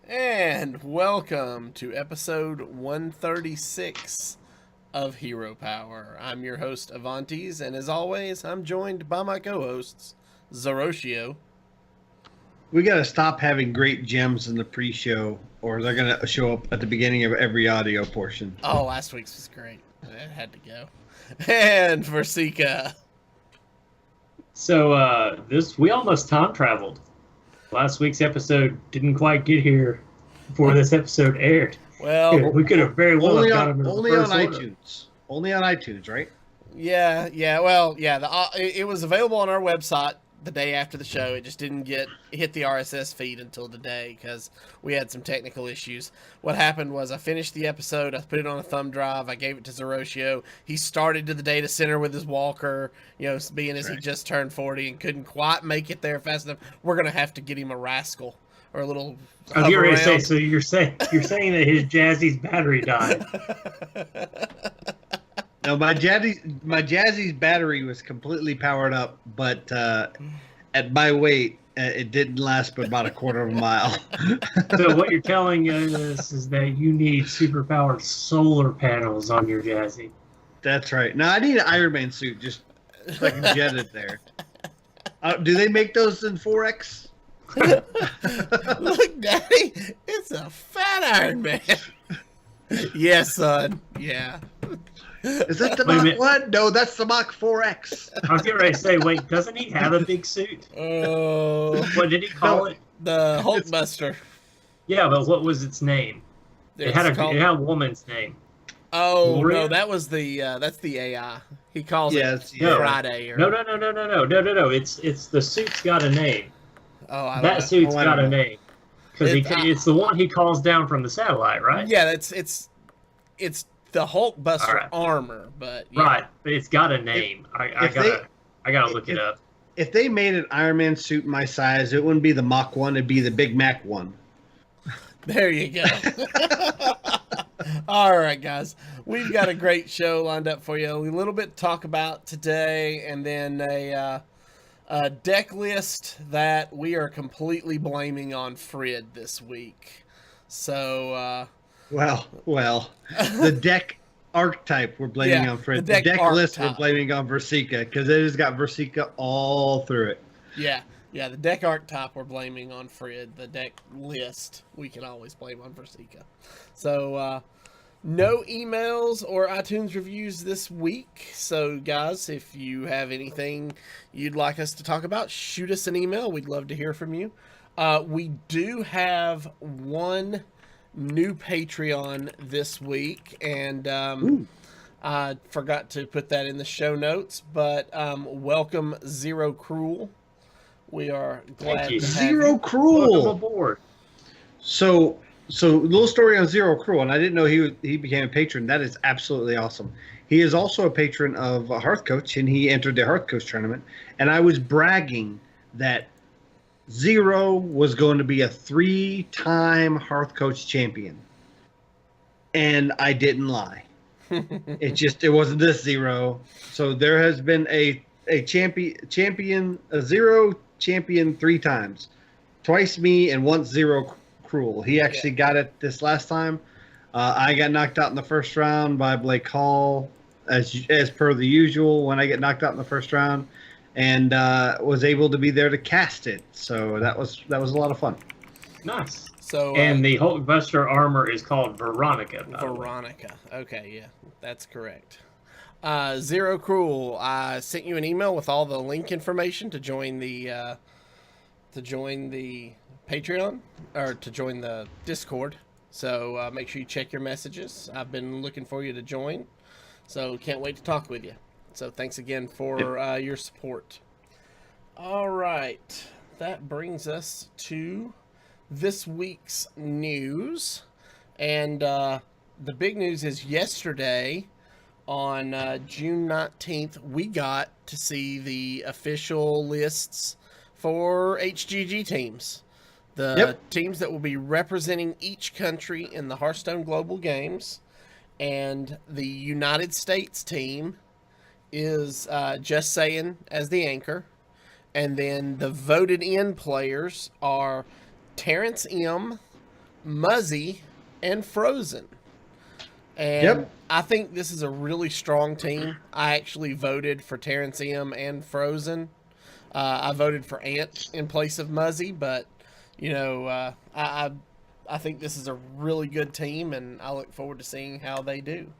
And welcome to episode 136 of Hero Power. I'm your host, Avantes, and as always, I'm joined by my co-hosts, Zerotio. We got to stop having great gems in the pre-show, or they're going to show up at the beginning of every audio portion. Oh, last week's was great. It had to go. And Virsica. So we almost time traveled. Last week's episode didn't quite get here before this episode aired. Well, we could have very well only got on, him only on iTunes. Only on iTunes, right? yeah. It was available on our website the day after the show. It just didn't hit the RSS feed until today because we had some technical issues. What happened was I finished the episode, I put it on a thumb drive, I gave it to Zerotio. He started to the data center with his walker, being as he just turned 40 and couldn't quite make it there fast enough. We're gonna have to get him a rascal or a little. I was ready to say. So you're saying that his Jazzy's battery died. No, my Jazzy's battery was completely powered up, but at my weight, it didn't last but about a quarter of a mile. So what you're telling us is that you need super-powered solar panels on your Jazzy. That's right. Now, I need an Iron Man suit just so I can jet it there. Do they make those in 4X? Look, Daddy, it's a fat Iron Man. Yes, son. Yeah. Is that the Mach 1? No, that's the Mach 4X. I was getting ready to say, wait, doesn't he have a big suit? What did he call it? The Hulkbuster. Yeah, but what was its name? It had a woman's name. Oh, Gloria? no, that was that's the AI. He calls it No. Friday. Or... No. It's the suit's got a name. Oh, I don't That know. suit's got a name. Because it's the one he calls down from the satellite, right? Yeah, it's the Hulkbuster armor, but yeah. Right, but it's got a name. I gotta look it up. If they made an Iron Man suit my size, it wouldn't be the Mach 1, it'd be the Big Mac 1. There you go. All right, guys. We've got a great show lined up for you. A little bit to talk about today, and then a deck list that we are completely blaming on Frid this week. So, Well, the deck archetype we're blaming on Frid. The deck list we're blaming on Virsica because it has got Virsica all through it. Yeah, the deck archetype we're blaming on Frid. The deck list we can always blame on Virsica. So, no emails or iTunes reviews this week. So, guys, if you have anything you'd like us to talk about, shoot us an email. We'd love to hear from you. We do have one new Patreon this week, and I forgot to put that in the show notes, but welcome Zero Cruel. We are glad to have Zero you. Cruel. Welcome aboard. So little story on Zero Cruel, and I didn't know he became a patron. That is absolutely awesome. He is also a patron of Hearth Coach, and he entered the Hearth Coach tournament. And I was bragging that Zero was going to be a 3-time Hearth Coach champion, and I didn't lie. It wasn't this Zero. So there has been a champion, a Zero champion 3 times, twice me and once Zero Cruel. He actually got it this last time. I got knocked out in the first round by Blake Hall, as per the usual when I get knocked out in the first round, and was able to be there to cast it. So that was a lot of fun. Nice. So and the Hulkbuster armor is called Veronica. Veronica. Okay, yeah, that's correct. Zero Cruel. I sent you an email with all the link information to join the Patreon, or to join the Discord. So make sure you check your messages. I've been looking for you to join, so can't wait to talk with you. So thanks again for your support. All right, that brings us to this week's news, and the big news is yesterday on June 19th, we got to see the official lists for HGG teams. The teams that will be representing each country in the Hearthstone Global Games. And the United States team is Just Saying as the anchor. And then the voted in players are Terrence M., Muzzy, and Frozen. And Yep. I think this is a really strong team. I actually voted for Terrence M and Frozen. I voted for Ant in place of Muzzy, but I think this is a really good team, and I look forward to seeing how they do.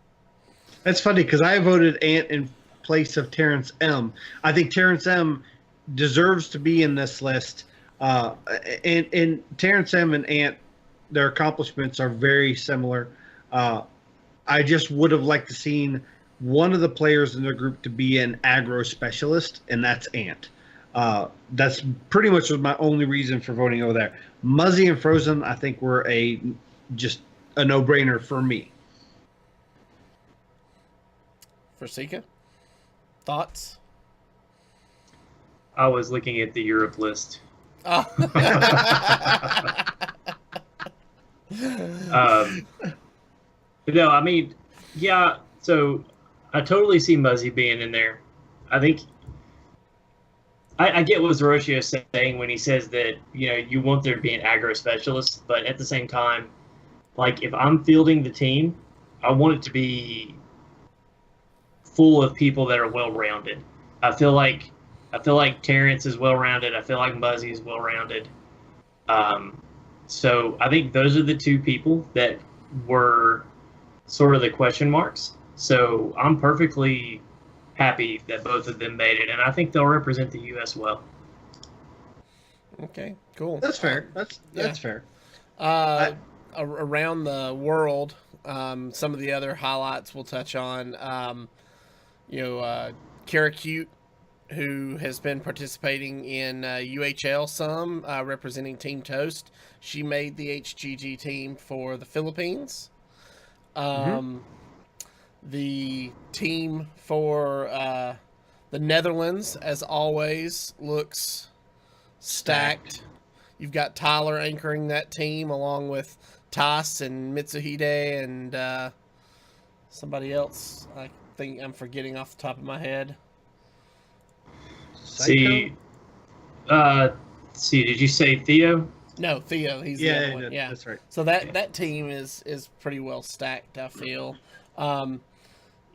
That's funny because I voted Ant in place of Terrence M. I think Terrence M deserves to be in this list. And Terrence M and Ant, their accomplishments are very similar. I just would have liked to seen one of the players in their group to be an aggro specialist, and that's Ant. That's pretty much was my only reason for voting over there. Muzzy and Frozen, I think, were just a no-brainer for me. Virsica, thoughts? I was looking at the Europe list. Oh. But no, I mean, yeah. So I totally see Muzzy being in there. I think I get what Zerotio is saying when he says that you want there to be an aggro specialist, but at the same time, like if I'm fielding the team, I want it to be full of people that are well-rounded. I feel like Terrence is well-rounded. I feel like Muzzy is well-rounded. So I think those are the two people that were sort of the question marks. So I'm perfectly happy that both of them made it, and I think they'll represent the U.S. well. Okay, cool. That's fair. That's fair. Around the world, some of the other highlights we'll touch on. Karakute, who has been participating in UHL some, representing Team Toast. She made the HGG team for the Philippines. The team for the Netherlands, as always, looks stacked. You've got Tyler anchoring that team along with Tas and Mitsuhide and somebody else. I think I'm forgetting off the top of my head. See, did you say Theo? No, Theo. He's the other one. Yeah, that's right. So that team is pretty well stacked, I feel.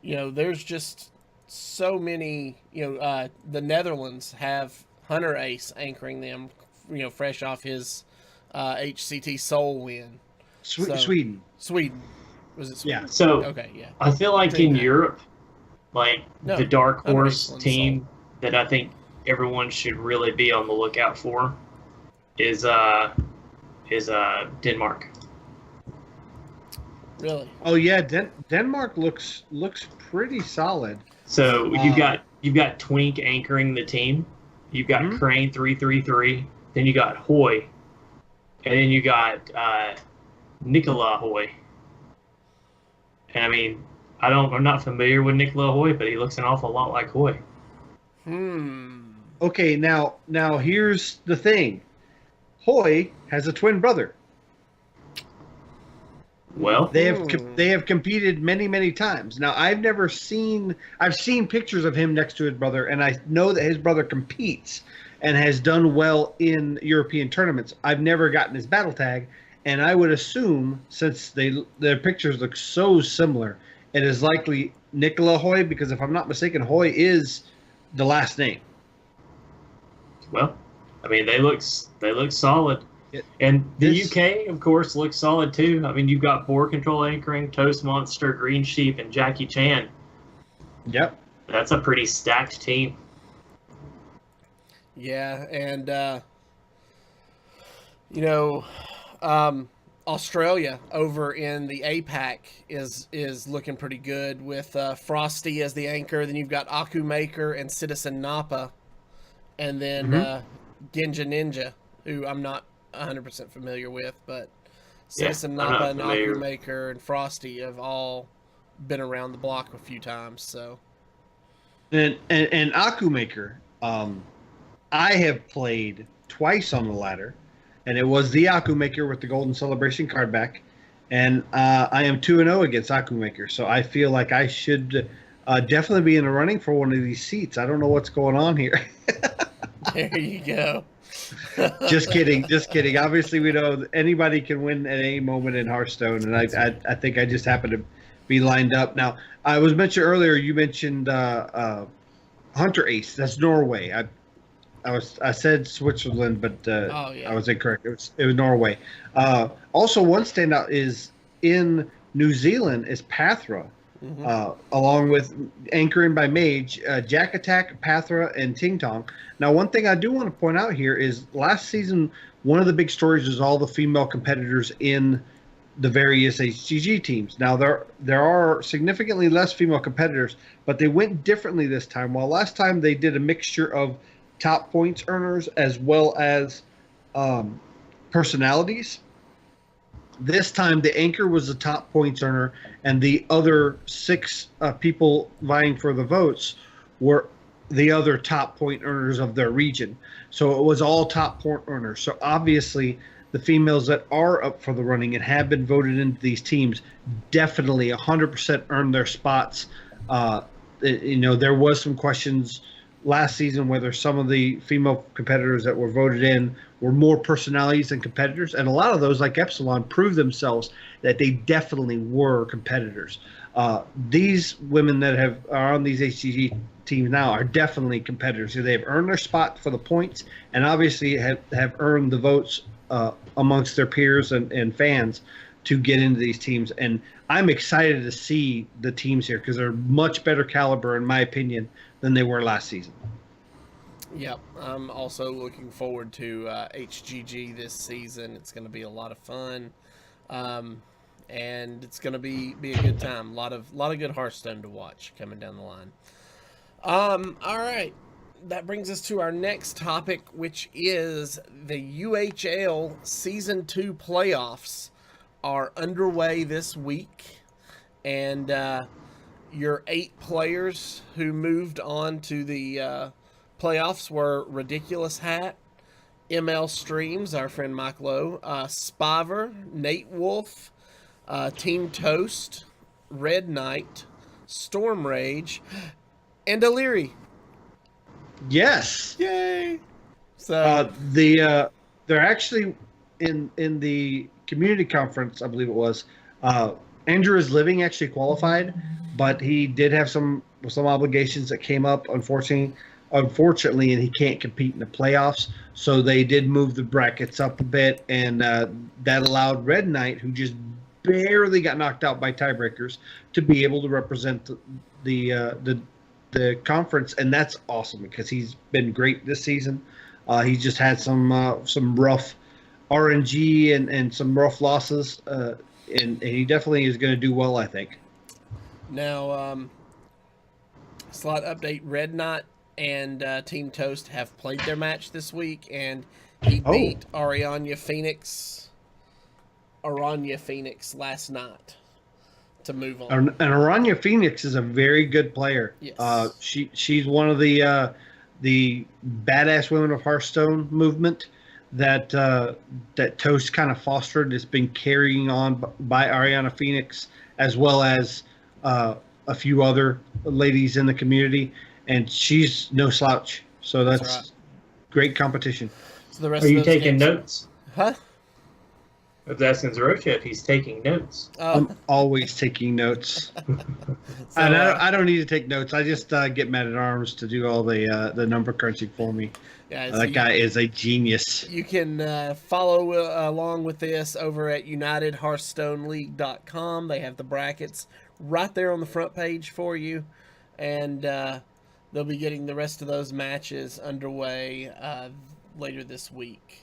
There's just so many. The Netherlands have Hunter Ace anchoring them. Fresh off his HCT Soul win. Sweden. Was it Sweden? Yeah. So okay, yeah. I feel like in Europe, the dark Hunter horse Ace team that I think everyone should really be on the lookout for is Denmark. Really? Oh yeah, Denmark looks pretty solid. So you've got Twink anchoring the team. You've got Crane 333. Then you got Hoy, and then you got Nicola Hoy. And I mean, I'm not familiar with Nicola Hoy, but he looks an awful lot like Hoy. Okay, now here's the thing. Hoy has a twin brother. Well, they have competed many times. Now I've seen pictures of him next to his brother, and I know that his brother competes and has done well in European tournaments. I've never gotten his battle tag, and I would assume since their pictures look so similar, it is likely Nicola Hoy, because if I'm not mistaken, Hoy is the last name. Well, I mean, they look solid. And the UK, of course, looks solid too. I mean, you've got Boar Control anchoring, Toast Monster, Green Sheep, and Jackie Chan. Yep. That's a pretty stacked team. Yeah, and Australia over in the APAC is looking pretty good with Frosty as the anchor. Then you've got Aku Maker and Citizen Nappa, and then Genja Ninja, who I'm not 100% familiar with, but Citizen Nappa and Aku Maker and Frosty have all been around the block a few times. So, and Aku Maker, I have played twice on the ladder, and it was the Aku Maker with the Golden Celebration card back, and I am 2-0 against Aku Maker, so I feel like I should definitely be in the running for one of these seats. I don't know what's going on here. There you go. Just kidding, just kidding. Obviously, we know that anybody can win at any moment in Hearthstone, and I think I just happen to be lined up. Now, I was mentioned earlier. You mentioned Hunter Ace. That's Norway. I said Switzerland, but Oh, yeah. I was incorrect. It was Norway. Also, one standout is in New Zealand is Pathra, along with anchoring by Mage, Jack Attack, Pathra, and Ting Tong. Now, one thing I do want to point out here is last season, one of the big stories is all the female competitors in the various HGG teams. Now, there are significantly less female competitors, but they went differently this time. While last time they did a mixture of top points earners as well as personalities, this time the anchor was the top points earner, and the other 6 people vying for the votes were the other top point earners of their region. So it was all top point earners. So obviously the females that are up for the running and have been voted into these teams definitely 100% earned their spots. There was some questions last season whether some of the female competitors that were voted in were more personalities than competitors, and a lot of those, like Epsilon, proved themselves that they definitely were competitors. These women that are on these HGG teams now are definitely competitors. They have earned their spot for the points, and obviously have earned the votes amongst their peers and fans to get into these teams. And I'm excited to see the teams here because they're much better caliber, in my opinion, than they were last season. Yep, I'm also looking forward to HGG this season. It's going to be a lot of fun, and it's going to be a good time. A lot of good Hearthstone to watch coming down the line. All right, that brings us to our next topic, which is the UHL Season 2 playoffs are underway this week, and your 8 players who moved on to the playoffs were Ridiculous Hat, ML Streams, our friend Mike Lowe, Spaver, Nate Wolf, Team Toast, Red Knight, Storm Rage, and Illyri. Yes. Yay! So they're actually in the community conference, I believe it was. Andrew is Living actually qualified, but he did have some obligations that came up, unfortunately, and he can't compete in the playoffs. So they did move the brackets up a bit, and that allowed Red Knight, who just barely got knocked out by tiebreakers, to be able to represent the conference, and that's awesome because he's been great this season. He's just had some rough RNG and some rough losses, and he definitely is going to do well, I think. Now, slot update: Red Knight and Team Toast have played their match this week, and he beat Aranya Phoenix last night to move on. And Aranya Phoenix is a very good player. Yes. She's one of the badass women of Hearthstone movement that Toast kind of fostered. It's been carrying on by Ariana Phoenix as well as a few other ladies in the community, and she's no slouch. So that's right. Great competition. So the rest Are of you those taking games... notes? Huh? I was asking Zerotio if he's taking notes. I'm always taking notes. So, And I don't need to take notes. I just get Mad at Arms to do all the number crunching for me. yeah, so That guy is a genius. You can follow along with this over at UnitedHearthstoneLeague.com. They have the brackets right there on the front page for you, and they'll be getting the rest of those matches underway later this week.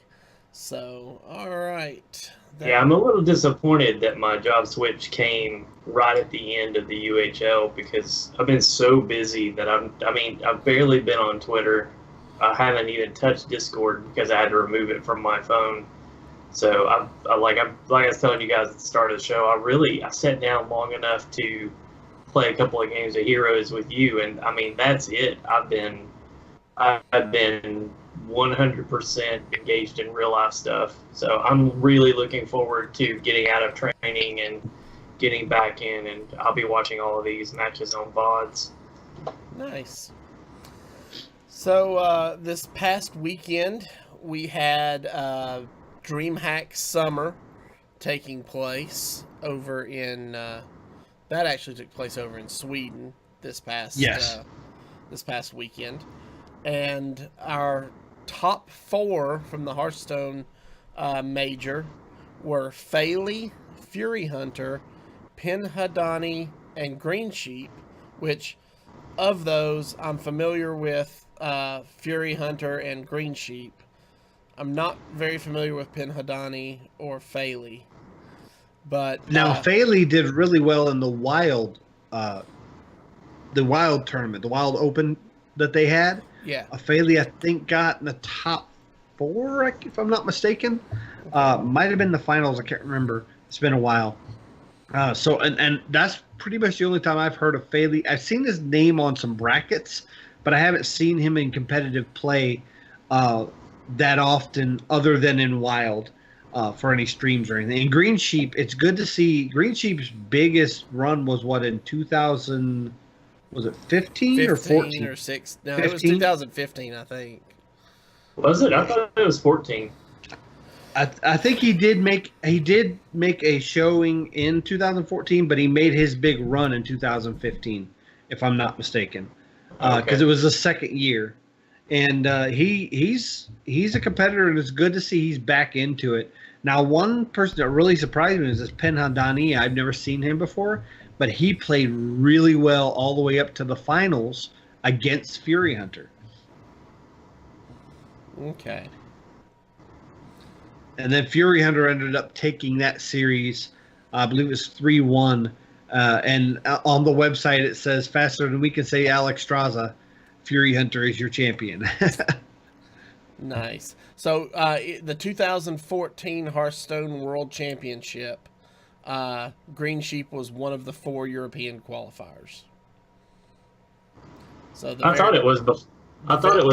So, all right. Yeah, I'm a little disappointed that my job switch came right at the end of the UHL because I've been so busy that I've barely been on Twitter. I haven't even touched Discord because I had to remove it from my phone. So I was telling you guys at the start of the show, I sat down long enough to play a couple of games of Heroes with you, and I mean that's it. I've been 100% engaged in real life stuff. So I'm really looking forward to getting out of training and getting back in, and I'll be watching all of these matches on VODs. Nice. So this past weekend we had Dreamhack Summer taking place over in that actually took place over in Sweden this past weekend, and our top 4 from the Hearthstone major were Faily, Fury Hunter, Pinhadani, and Green Sheep, which of those I'm familiar with Fury Hunter and Green Sheep. I'm not very familiar with Pinhadani or Faily. But now Faily did really well in the wild tournament, the Wild Open that they had. Yeah. Faily, I think, got in the top 4, if I'm not mistaken. Might have been the finals. I can't remember. It's been a while. So that's pretty much the only time I've heard of Faily. I've seen his name on some brackets, but I haven't seen him in competitive play that often, other than in Wild, for any streams or anything. And Green Sheep, it's good to see. Green Sheep's biggest run was what, in 2000? Was it 15 or 14 or 6? No, 15? It was 2015, I think. Was it? I thought it was 14. I think he did make a showing in 2014, but he made his big run in 2015, if I'm not mistaken, because it was the second year, and he's a competitor, and it's good to see he's back into it. Now, one person that really surprised me is this Pinhadani. I've never seen him before, but he played really well all the way up to the finals against Fury Hunter. Okay. And then Fury Hunter ended up taking that series. I believe it was 3-1. And on the website it says, faster than we can say Alex Straza, Fury Hunter is your champion. Nice. So the 2014 Hearthstone World Championship, Green Sheep was one of the 4 European qualifiers. So I thought it was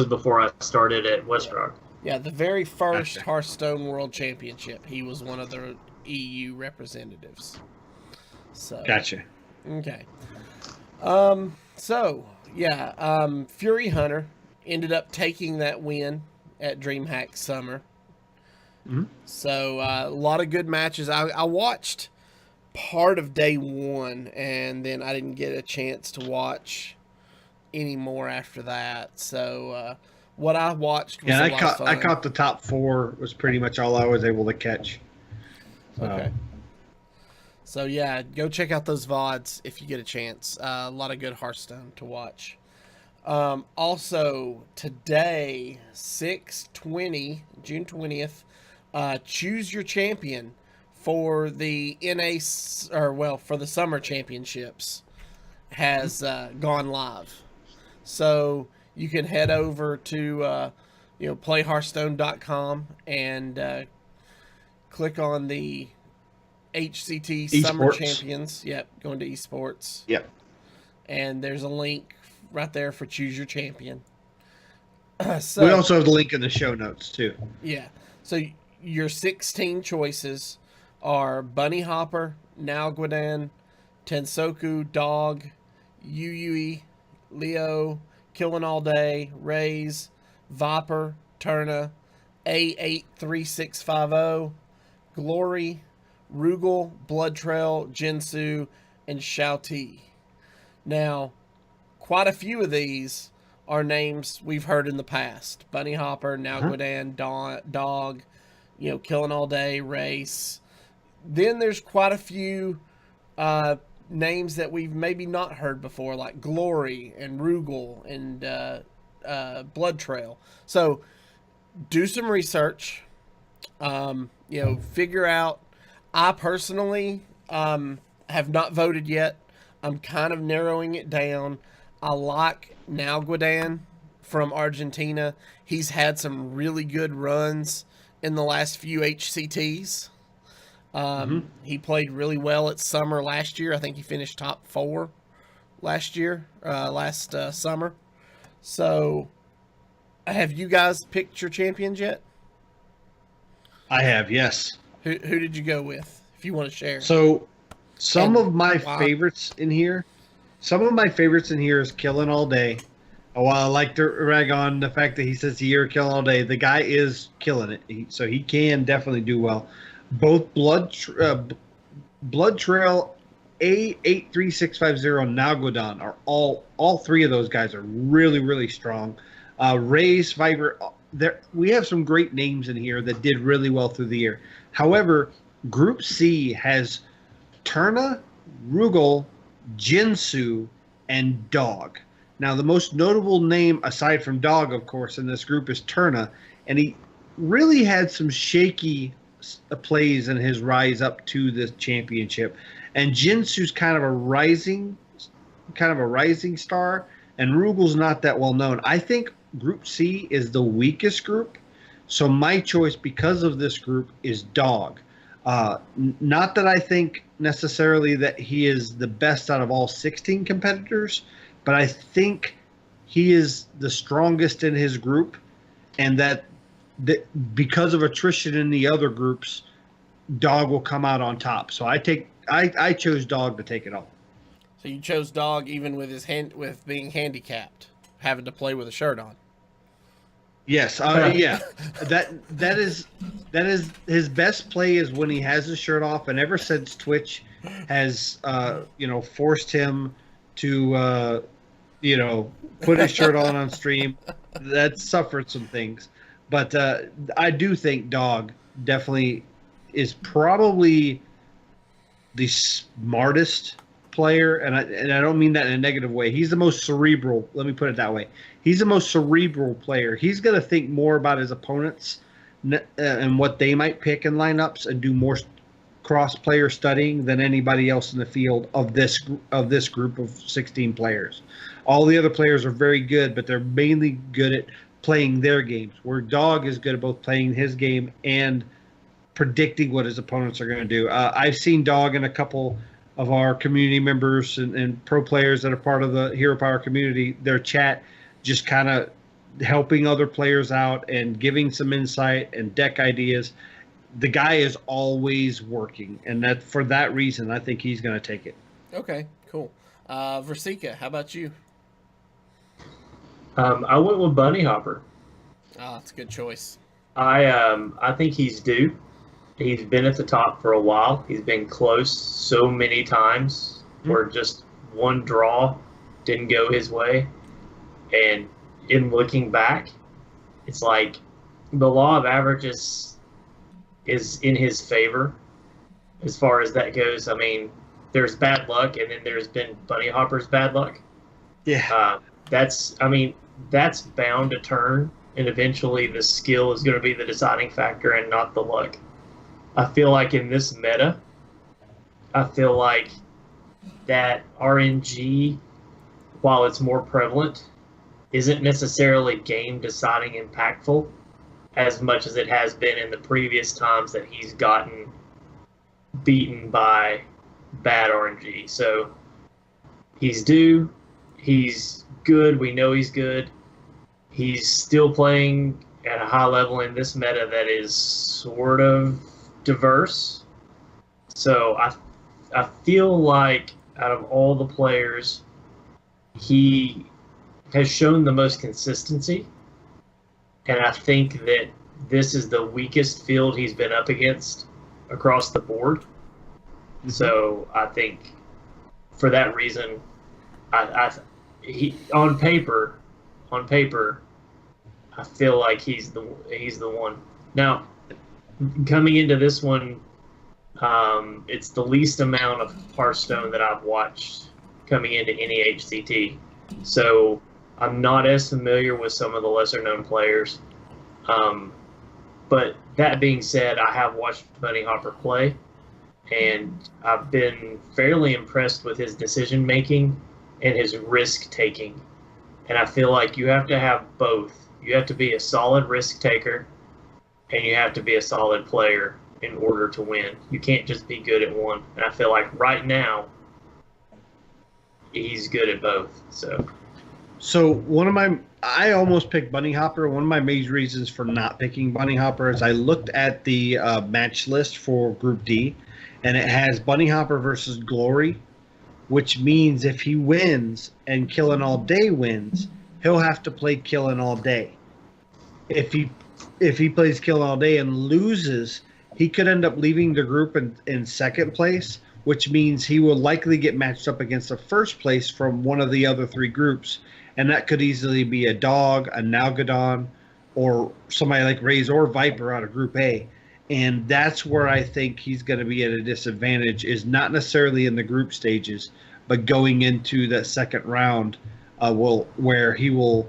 before I started at West Rock. Yeah, the very first Hearthstone World Championship, he was one of the EU representatives. So Gotcha. Okay. Fury Hunter ended up taking that win at Dreamhack Summer. Mm-hmm. So a lot of good matches. I watched part of day 1, and then I didn't get a chance to watch any more after that. So what I watched was a lot of fun. I caught the top 4 was pretty much all I was able to catch. Okay. So yeah, go check out those VODs if you get a chance. A lot of good Hearthstone to watch. Also today, June 20th, choose your champion for the for the summer championships has gone live. So you can head over to playhearthstone.com and click on the HCT Summer Champions. Yep, going to esports. Yep. And there's a link right there for choose your champion. So we also have the link in the show notes too. Yeah. So your 16 choices are Bunny Hopper, Nalgwidan, Tensoku, Dog, Yui, Leo, Killing All Day, Raze, Viper, Turna, A83650, Glory, Rugal, Blood Trail, Jinsu, and Shao-Ti. Now, quite a few of these are names we've heard in the past. Bunny Hopper, Nalgwidan, Dog, Killing All Day, Race. Then there's quite a few names that we've maybe not heard before, like Glory and Rugal and Blood Trail. So do some research. Figure out. I personally have not voted yet. I'm kind of narrowing it down. I like Nalgwidan from Argentina. He's had some really good runs in the last few HCTs. He played really well at Summer last year. I think he finished top 4 last summer. So, have you guys picked your champions yet? I have, yes. Who did you go with, if you want to share? So, some of my favorites in here is Killing All Day. Oh, well, I like to rag on the fact that he says you're killing all day. The guy is killing it, so he can definitely do well. Both Blood Trail A83650 and Nalgodon are all three of those guys are really, really strong. Ray's Viper, we have some great names in here that did really well through the year. However, Group C has Turna, Rugal, Jinsu, and Dog. Now, the most notable name, aside from Dog, of course, in this group is Turna, and he really had some shaky plays in his rise up to the championship. And Jinsu's kind of a rising star, and Rugal's not that well known. I think Group C is the weakest group, so my choice because of this group is Dog. Not that I think necessarily that he is the best out of all 16 competitors, but I think he is the strongest in his group, and that because of attrition in the other groups, Dog will come out on top. So I chose Dog to take it all. So you chose Dog even with with being handicapped, having to play with a shirt on. Yes, yeah. That is his best play is when he has his shirt off, and ever since Twitch has forced him to put his shirt on stream, that suffered some things. But I do think Dog definitely is probably the smartest player, and I don't mean that in a negative way. He's the most cerebral. Let me put it that way. He's the most cerebral player. He's going to think more about his opponents and what they might pick in lineups, and do more cross-player studying than anybody else in the field of this group of 16 players. All the other players are very good, but they're mainly good at playing their games, where Dog is good at both playing his game and predicting what his opponents are going to do. I've seen Dog in a couple of our community members and pro players that are part of the Hero Power community, their chat, just kind of helping other players out and giving some insight and deck ideas. The guy is always working, and that for that reason, I think he's going to take it. Okay, cool. Virsica, how about you? I went with Bunny Hopper. Oh, that's a good choice. I think he's due. He's been at the top for a while. He's been close so many times where just one draw didn't go his way. And in looking back, it's like the law of averages is in his favor as far as that goes. I mean, there's bad luck, and then there's been Bunny Hopper's bad luck. Yeah. That's bound to turn, and eventually the skill is going to be the deciding factor and not the luck. I feel like in this meta, I feel like that RNG, while it's more prevalent, isn't necessarily game deciding impactful as much as it has been in the previous times that he's gotten beaten by bad RNG. So he's due. He's good. We know he's good. He's still playing at a high level in this meta that is sort of diverse. So I feel like out of all the players, he has shown the most consistency. And I think that this is the weakest field he's been up against across the board. Mm-hmm. So I think for that reason, he on paper, I feel like he's the one. Now, coming into this one, it's the least amount of Hearthstone that I've watched coming into any HCT. So I'm not as familiar with some of the lesser known players. But that being said, I have watched Bunny Hopper play, and I've been fairly impressed with his decision making and his risk taking. And I feel like you have to have both. You have to be a solid risk taker, and you have to be a solid player in order to win. You can't just be good at one. And I feel like right now, he's good at both. So I almost picked Bunny Hopper. One of my major reasons for not picking Bunny Hopper is I looked at the match list for Group D, and it has Bunny Hopper versus Glory, which means if he wins and Killing All Day wins, he'll have to play Killing All Day. If he plays Killing All Day and loses, he could end up leaving the group in second place, which means he will likely get matched up against the first place from one of the other three groups, and that could easily be a Dog, a Nalgadon, or somebody like Raze or Viper out of Group A. And that's where I think he's going to be at a disadvantage, is not necessarily in the group stages, but going into that second round, where he will,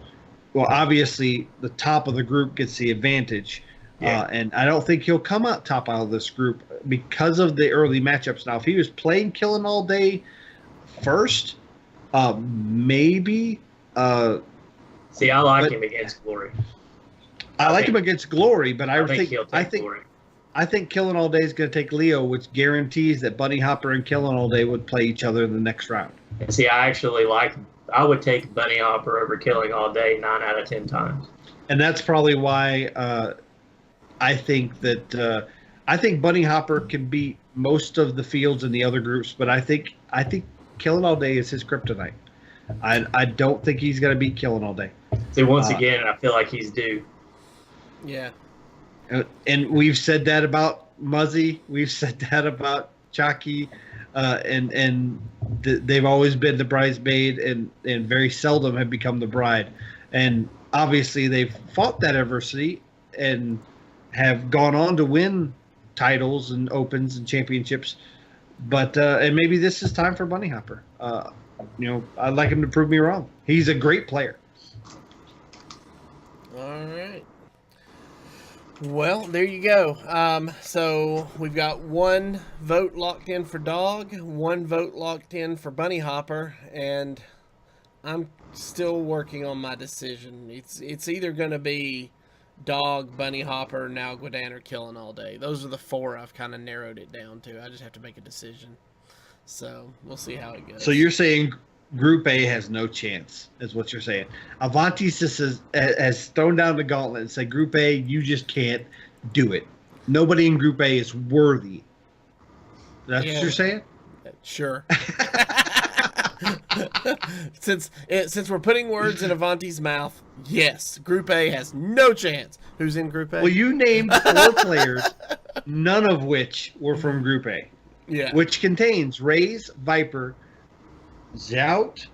well, obviously the top of the group gets the advantage. Yeah. And I don't think he'll come out top out of this group because of the early matchups. Now, if he was playing Killing All Day first, maybe. See, I like him against Glory. I like him against Glory, but I think he'll take Glory. I think Killing All Day is going to take Leo, which guarantees that Bunny Hopper and Killing All Day would play each other in the next round. And see, I would take Bunny Hopper over Killing All Day 9 out of 10 times. And that's probably why I think Bunny Hopper can beat most of the fields in the other groups, but I think Killing All Day is his kryptonite. I don't think he's going to beat Killing All Day. See, once again, I feel like he's due. Yeah. And we've said that about Muzzy. We've said that about Chalky. They've always been the bridesmaid and very seldom have become the bride. And obviously they've fought that adversity and have gone on to win titles and opens and championships. But and maybe this is time for Bunny Hopper. I'd like him to prove me wrong. He's a great player. All right. Well, there you go. So we've got 1 vote locked in for Dog, 1 vote locked in for Bunny Hopper, and I'm still working on my decision. It's either going to be Dog, Bunny Hopper, Nalgwidan, or Killing All Day. Those are the 4 I've kind of narrowed it down to. I just have to make a decision. So we'll see how it goes. So you're saying Group A has no chance, is what you're saying. Avanti has thrown down the gauntlet and said, Group A, you just can't do it. Nobody in Group A is worthy. That's what you're saying? Sure. Since we're putting words in Avanti's mouth, yes, Group A has no chance. Who's in Group A? Well, you named 4 players, none of which were from Group A. Yeah. Which contains Raze, Viper, Zout,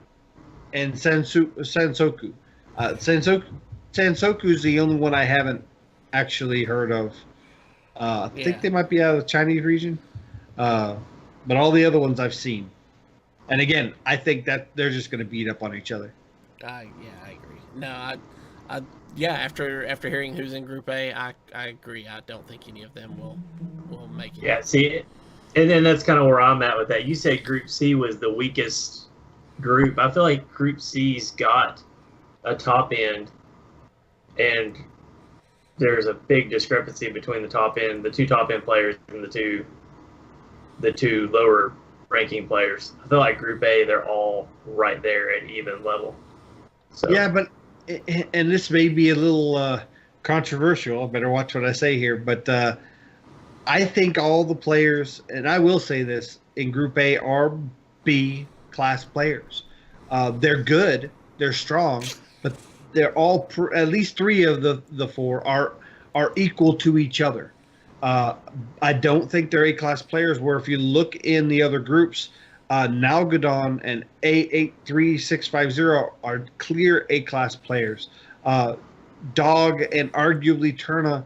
and Sansoku. Sansoku is the only one I haven't actually heard of. I think they might be out of the Chinese region. But all the other ones I've seen. And again, I think that they're just going to beat up on each other. I agree. No, after hearing who's in Group A, I agree. I don't think any of them will make it. Yeah, see, and then that's kind of where I'm at with that. You said Group C was the weakest group. I feel like Group C's got a top end, and there's a big discrepancy between the 2 top end players and the two lower ranking players. I feel like Group A, they're all right there at even level. So. Yeah, but and this may be a little controversial. I better watch what I say here, but I think all the players, and I will say this, in Group A are B class players. They're good, they're strong, but they're all at least 3 of the 4 are equal to each other. I don't think they're A-class players, where if you look in the other groups, Nalgadon and A83650 are clear A-class players. Dog and arguably Turna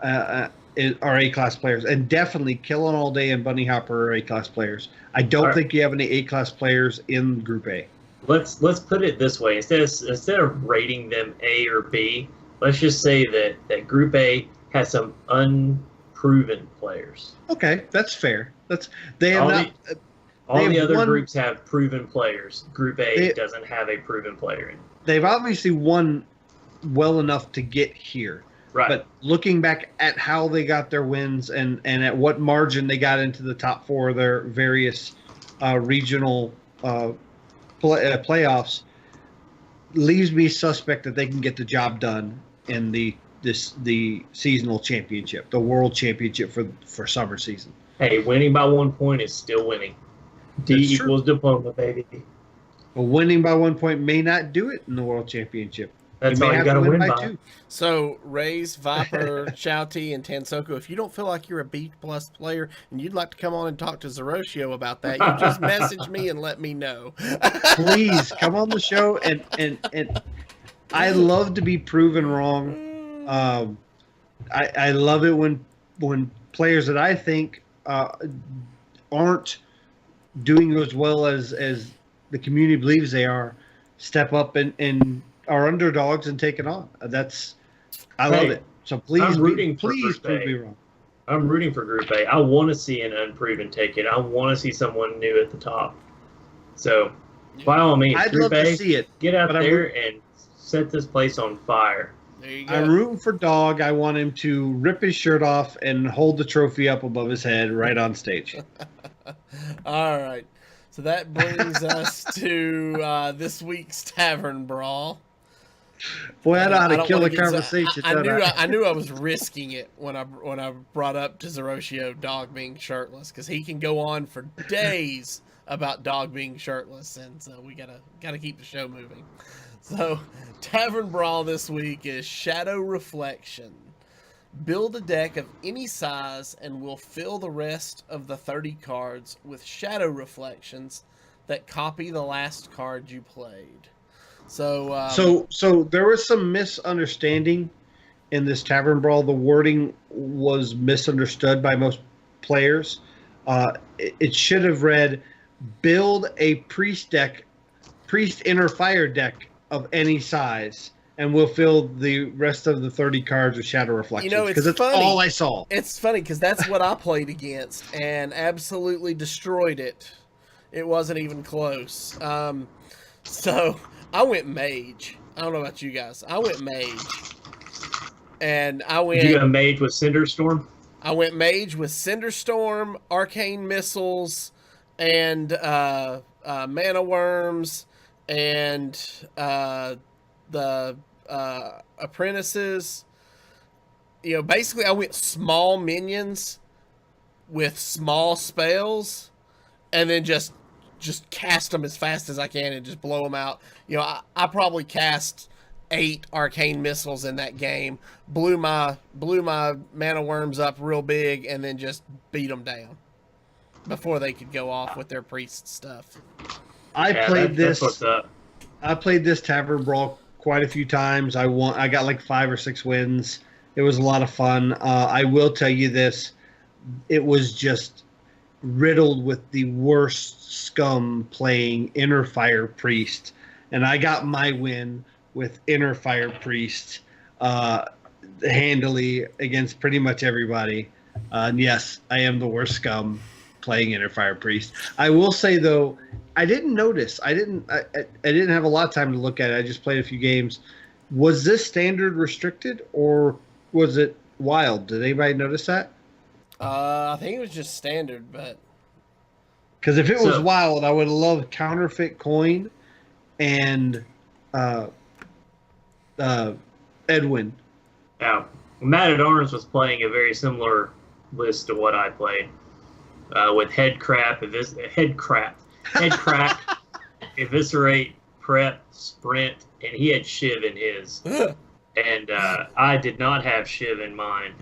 are A-class players, and definitely Killing All Day and Bunny Hopper are A-class players. I don't think you have any A-class players in Group A. Let's put it this way: instead of rating them A or B, let's just say that Group A has some unproven players. Okay, that's fair. All the other groups have proven players. Group A doesn't have a proven player in. They've obviously won well enough to get here. Right. But looking back at how they got their wins and at what margin they got into the top 4 of their various regional playoffs, leaves me suspect that they can get the job done in the seasonal championship, the world championship for summer season. Hey, winning by 1 point is still winning. D equals diploma, baby. Well, winning by 1 point may not do it in the World Championship. That's may all you have got to win win by by. 2. So, Raze, Viper, Chowty, and Tansoko, if you don't feel like you're a B-plus player and you'd like to come on and talk to Zerotio about that, you just message me and let me know. Please come on the show, and I love to be proven wrong. I love it when players that I think aren't doing as well as the community believes they are step up and are underdogs and take it on. I love it. So please, please prove me wrong. I'm rooting for Group A. I want to see an unproven take it. I want to see someone new at the top. So, by all means, I'd Group love A, to see it. get out there and set this place on fire. There you go. I'm rooting for Dog. I want him to rip his shirt off and hold the trophy up above his head right on stage. All right. So that brings us to this week's Tavern Brawl. Boy, I know how to don't kill wanna a get conversation. I knew I was risking it when I brought up to Zerotio Dog being shirtless, because he can go on for days about Dog being shirtless, and so we gotta keep the show moving. So Tavern Brawl this week is Shadow Reflection. Build a deck of any size and we'll fill the rest of the 30 cards with shadow reflections that copy the last card you played. So there was some misunderstanding in this Tavern Brawl. The wording was misunderstood by most players. It should have read, build a priest inner fire deck of any size, and we'll fill the rest of the 30 cards with shadow reflections. Because that's funny. all I saw. It's funny because that's what I played against and absolutely destroyed it. It wasn't even close. So I went Mage. I don't know about you guys. I went Mage. And I went... Did you go Mage with Cinderstorm? I went Mage with Cinderstorm, Arcane Missiles, and Mana Worms, and the Apprentices. Basically I went small minions with small spells, and then just cast them as fast as I can and just blow them out. I probably cast 8 arcane missiles in that game, blew my mana worms up real big, and then just beat them down before they could go off with their priest stuff. I played this Tavern Brawl quite a few times. I got like 5 or 6 wins. It was a lot of fun. I will tell you this. It was just riddled with the worst scum playing Inner Fire Priest. And I got my win with Inner Fire Priest handily against pretty much everybody. And yes, I am the worst scum playing Inner Fire Priest. I will say, though, I didn't notice. I didn't have a lot of time to look at it. I just played a few games. Was this standard restricted or was it wild? Did anybody notice that? I think it was just standard, but because if it was wild, I would have loved counterfeit coin and Edwin. Yeah, Matt at Arms was playing a very similar list to what I played, with head crack, eviscerate, prep, sprint, and he had Shiv in his, and I did not have Shiv in mine.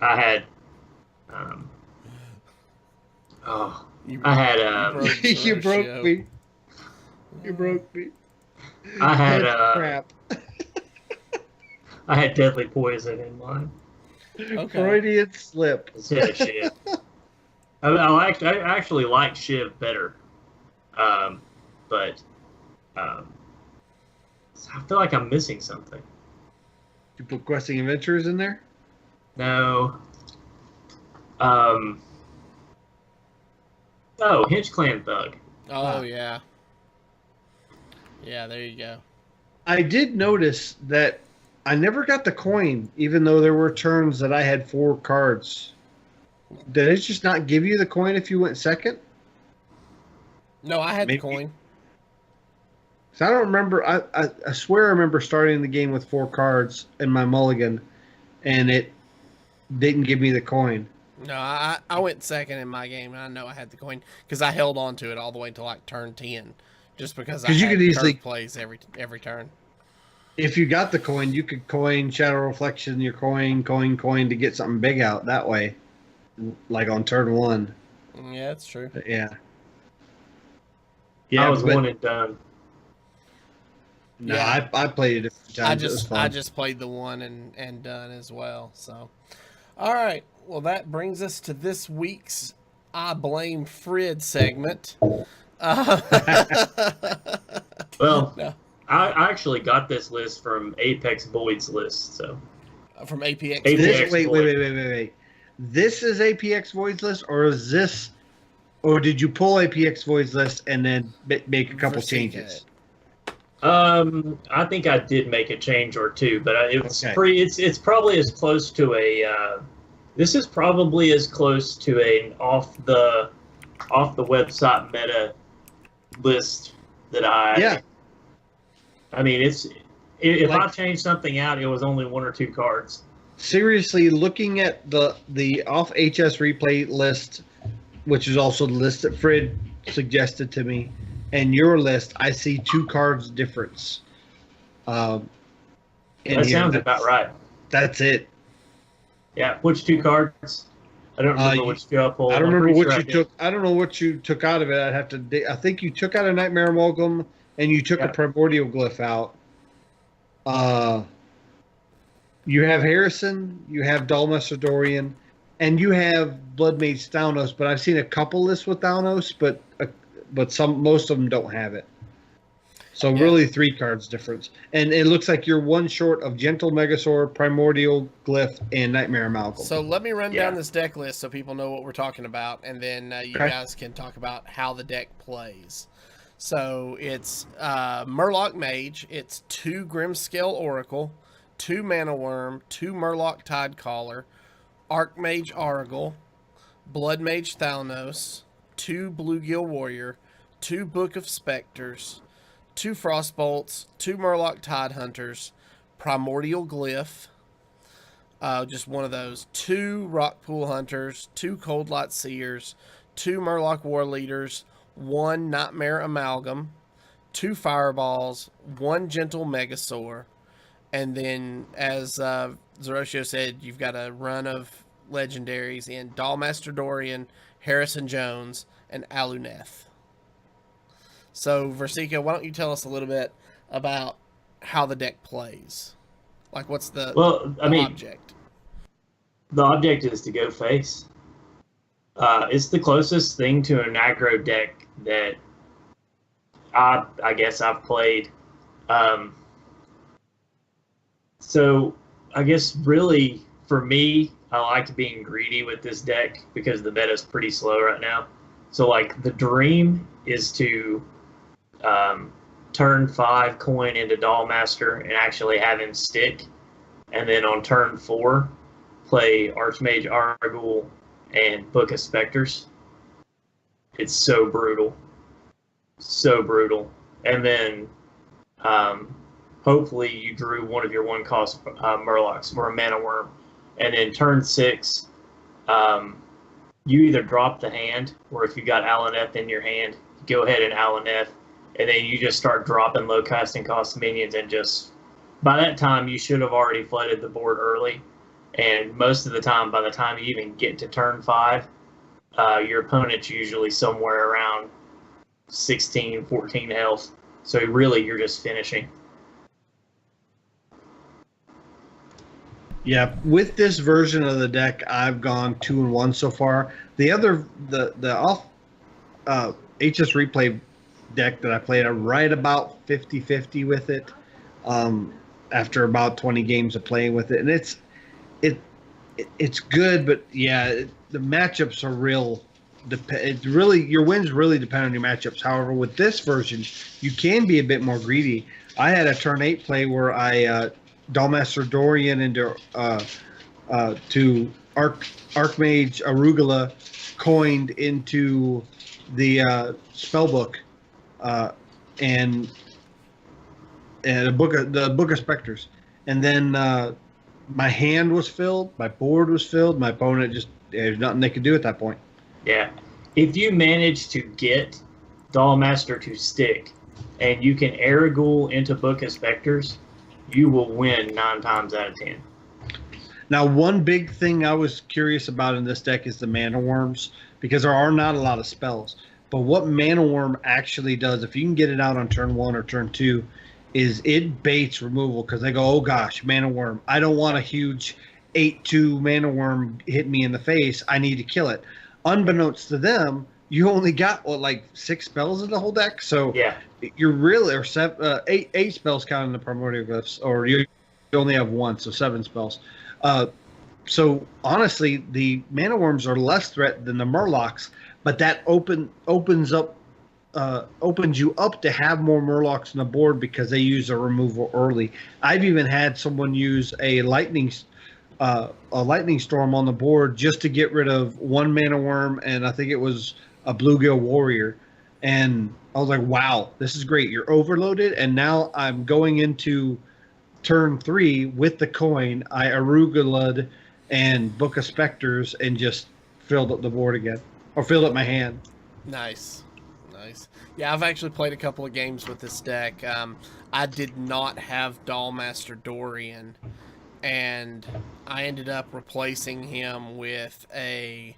I had, you broke me. You broke me. I had crap. I had deadly poison in mine. okay. Freudian slip. Instead of Shiv. I actually like Shiv better, but I feel like I'm missing something. You put Questing Adventures in there? No. Oh, Hinge Clan Thug. Oh, yeah. Yeah, there you go. I did notice that I never got the coin, even though there were turns that I had 4 cards. Did it just not give you the coin if you went second? No, I had the coin. So I don't remember. I swear I remember starting the game with 4 cards in my mulligan, and it didn't give me the coin. No, I went second in my game, and I know I had the coin because I held on to it all the way to like turn 10, just because I 'Cause you had could easily- curve plays every turn. If you got the coin, you could coin Shadow Reflection, your coin to get something big out that way, like on turn 1. Yeah, that's true. Yeah. I was but- one and done. No, Yeah. I played it a few times. It was fun. I just played the one and done as well. So, all right. Well, that brings us to this week's I Blame Frid segment. Well, No. I actually got this list from Apex Boyd's list. So From APX. APX This, wait. Void. This is APX Void's list, or is this, or did you pull APX Void's list and then make a couple Virsica. changes? I think I did make a change or two, but it's Okay. pretty. It's probably as close to a. This is probably as close to an off the website meta list that I. Yeah. I mean, if I Like- changed something out, it was only 1 or 2 cards. Seriously, looking at the off HS replay list, which is also the list that Frid suggested to me, and your list, I see 2 cards difference. In That here. sounds about right. That's it. Yeah, which 2 cards? I don't remember which 2 I pulled. I don't I'm remember pretty what sure I you did. took. I don't know what you took out of it. I'd have to. I think you took out a Nightmare Amalgam and you took Yeah. a Primordial Glyph out. You have Harrison, you have Dalmaster Dorian, and you have Blood Mage Thanos. But I've seen a couple lists with Thanos, but most of them don't have it. So Yeah. really 3 cards difference. And it looks like you're 1 short of Gentle Megasaur, Primordial Glyph, and Nightmare Amalgam. So let me run Yeah. down this deck list so people know what we're talking about, and then you Okay. guys can talk about how the deck plays. So it's Murloc Mage, it's 2 Grimscale Oracle, 2 Mana Worm, 2 Murloc Tidecaller, Archmage Argyle, Blood Mage Thalnos, 2 Bluegill Warrior, 2 Book of Specters, 2 Frostbolts, 2 Murloc Tidehunters, Primordial Glyph, just one of those, 2 Rockpool Hunters, 2 Cold Light Seers, 2 Murloc War Leaders, 1 Nightmare Amalgam, 2 Fireballs, 1 Gentle Megasaur, and then, as Zerotio said, you've got a run of legendaries in Dalmaster Dorian, Harrison Jones, and Aluneth. So, Virsica, why don't you tell us a little bit about how the deck plays? Like, what's the, object? The object is to go face. It's the closest thing to an aggro deck that I guess I've played. So I guess really for me, I like being greedy with this deck because the meta's pretty slow right now. So like the dream is to turn 5 coin into Dollmaster and actually have him stick, and then on turn 4 play Archmage Argyle and Book of Specters. It's so brutal. So brutal. And then hopefully you drew one of your 1-cost Murlocs or a Mana Worm. And then turn 6, you either drop the hand, or if you got Aluneth in your hand, go ahead and Aluneth, and then you just start dropping low casting cost minions, and just by that time you should have already flooded the board early. And most of the time, by the time you even get to turn 5, your opponent's usually somewhere around 16, 14 health. So really, you're just finishing. Yeah, with this version of the deck, I've gone 2-1 so far. The off HS replay deck that I played, I'm right about 50-50 with it. After about 20 games of playing with it, and it's good, but yeah, the matchups are real. It's really, your wins really depend on your matchups. However, with this version, you can be a bit more greedy. I had a turn 8 play where I Dalmaster Dorian into to Archmage Arugula coined into the spellbook and the book of specters, and then my hand was filled, my board was filled, my opponent just there's nothing they could do at that point. Yeah. If you manage to get Dollmaster to stick and you can Aragul into Book of Specters, you will win 9 times out of 10. Now, one big thing I was curious about in this deck is the Mana Worms, because there are not a lot of spells. But what Mana Worm actually does, if you can get it out on turn 1 or turn 2, is it baits removal, because they go, oh gosh, Mana Worm, I don't want a huge 8/2 Mana Worm hit me in the face. I need to kill it. Unbeknownst to them, you only got, like 6 spells in the whole deck? So Yeah. you're really, or eight spells counting the Primordial Glyphs, or you only have 1, so 7 spells. So honestly, the Mana Worms are less threat than the Murlocs, but that opens you up to have more Murlocs on the board because they use a removal early. I've even had someone use a lightning storm on the board just to get rid of 1 Mana Worm, and I think it was a Bluegill Warrior. And I was like, wow, this is great. You're overloaded, and now I'm going into turn 3 with the coin. I Arugula'd and Book of Specters and just filled up the board again, or filled up my hand. Nice. Yeah, I've actually played a couple of games with this deck. I did not have Dollmaster Dorian, and I ended up replacing him with a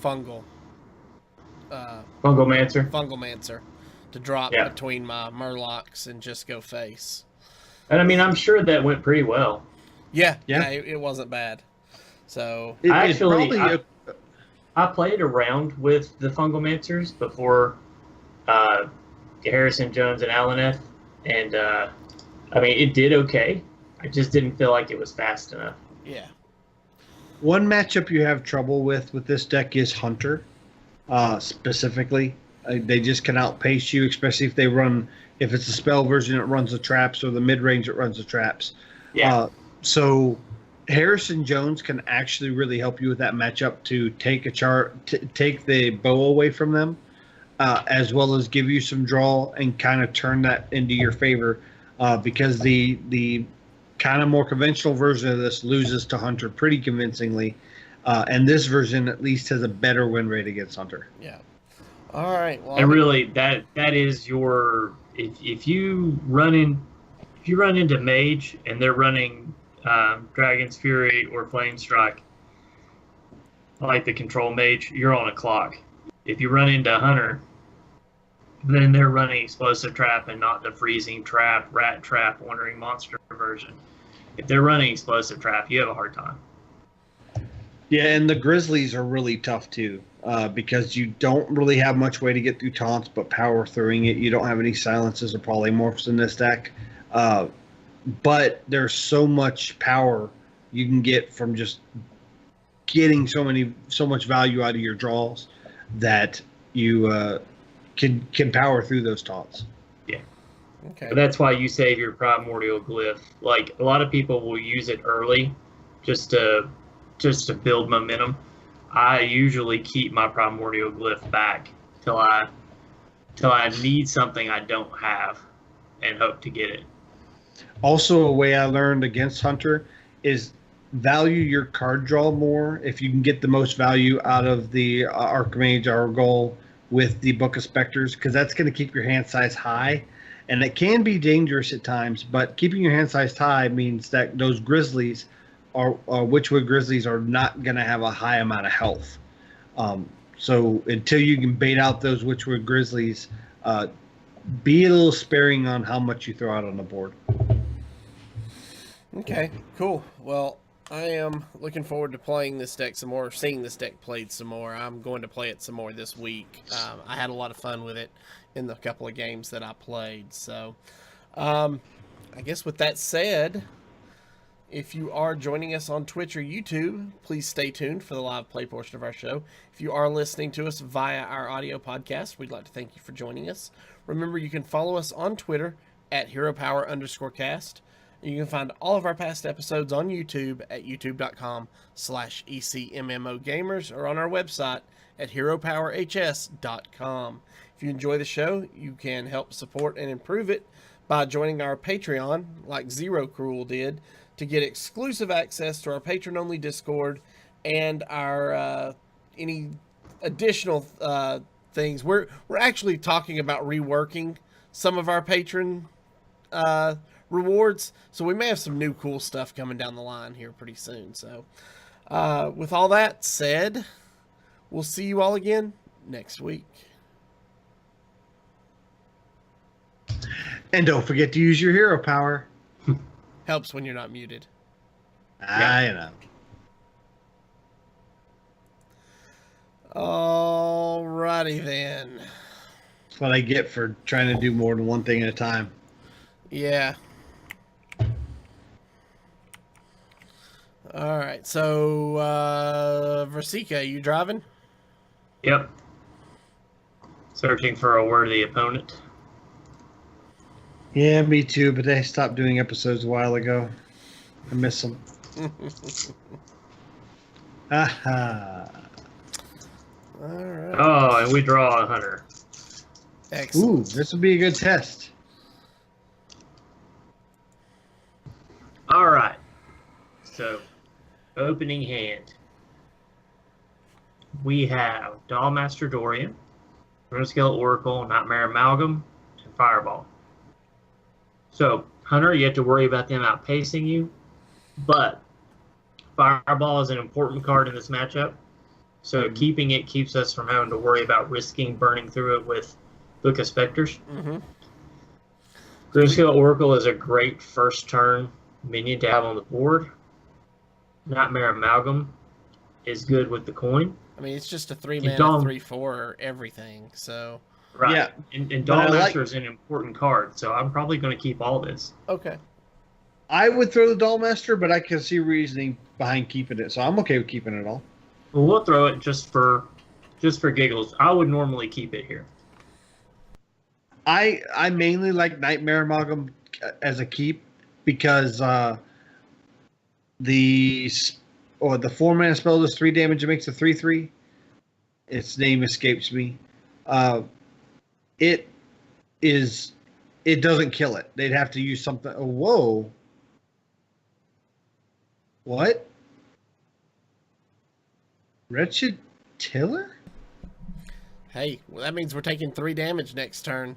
Fungalmancer to drop between my Murlocs and just go face. And I mean, I'm sure that went pretty well. Yeah, it wasn't bad. So I played around with the Fungalmancers before Harrison, Jones, and Alaneth, and I mean, it did okay. I just didn't feel like it was fast enough. Yeah. One matchup you have trouble with this deck is Hunter, specifically. They just can outpace you, especially if it's a spell version, it runs the traps, or the mid-range, it runs the traps. Yeah. So Harrison Jones can actually really help you with that matchup to take take the bow away from them, as well as give you some draw and kind of turn that into your favor, because the kind of more conventional version of this loses to Hunter pretty convincingly, and this version at least has a better win rate against Hunter. Yeah. All right. Well, and really, that is your if you run into Mage and they're running Dragon's Fury or Flame Strike, like the Control Mage, you're on a clock. If you run into Hunter, then they're running Explosive Trap and not the Freezing Trap, Rat Trap, Wandering Monster version. If they're running Explosive Trap, you have a hard time. Yeah, and the Grizzlies are really tough too, because you don't really have much way to get through taunts but power throwing it. You don't have any silences or polymorphs in this deck. But there's so much power you can get from just getting so much value out of your draws that you can power through those taunts. Yeah. Okay. But that's why you save your Primordial Glyph. Like, a lot of people will use it early just to build momentum. I usually keep my Primordial Glyph back till I need something I don't have and hope to get it. Also, a way I learned against Hunter is value your card draw more. If you can get the most value out of the Archmage Argol with the Book of Specters, because that's going to keep your hand size high. And it can be dangerous at times, but keeping your hand size high means that those Grizzlies Witchwood Grizzlies are not going to have a high amount of health. So until you can bait out those Witchwood Grizzlies, be a little sparing on how much you throw out on the board. Okay, cool. Well, I am looking forward to playing this deck some more, seeing this deck played some more. I'm going to play it some more this week. I had a lot of fun with it in the couple of games that I played. So, I guess with that said, if you are joining us on Twitch or YouTube, please stay tuned for the live play portion of our show. If you are listening to us via our audio podcast, we'd like to thank you for joining us. Remember, you can follow us on Twitter at HeroPower_cast. You can find all of our past episodes on YouTube at youtube.com/ECMMOGamers or on our website at HeroPowerHS.com. If you enjoy the show, you can help support and improve it by joining our Patreon, like Zero Cruel did. to get exclusive access to our patron-only Discord and our any additional things. We're actually talking about reworking some of our patron rewards, so we may have some new cool stuff coming down the line here pretty soon. So with all that said, we'll see you all again next week. And don't forget to use your hero power. Helps when you're not muted. I know. Alrighty then. That's what I get for trying to do more than one thing at a time. Yeah. Alright, so Virsica, you driving? Yep. Searching for a worthy opponent. Yeah, me too, but they stopped doing episodes a while ago. I miss them. Aha. Alright. Oh, and we draw a hunter. Excellent. Ooh, this will be a good test. All right. So, opening hand. We have Dollmaster Dorian, Runescale Oracle, Nightmare Amalgam, and Fireball. So, Hunter, you have to worry about them outpacing you, but Fireball is an important card in this matchup, so keeping it keeps us from having to worry about risking burning through it with Book of Specters. Mm-hmm. Runescale Oracle is a great first turn minion to have on the board. Nightmare Amalgam is good with the coin. I mean, it's just a 3-mana, 3/4 everything, so... Right. Yeah. And Dollmaster is an important card, so I'm probably going to keep all this. Okay. I would throw the Dollmaster, but I can see reasoning behind keeping it, so I'm okay with keeping it all. Well, we'll throw it just for giggles. I would normally keep it here. I mainly like Nightmare Amalgam as a keep because the 4-mana spell does 3 damage. It makes a 3/3. Its name escapes me. It doesn't kill it. They'd have to use something. Oh, whoa. What? Wretched Tiller? Hey, well, that means we're taking 3 damage next turn.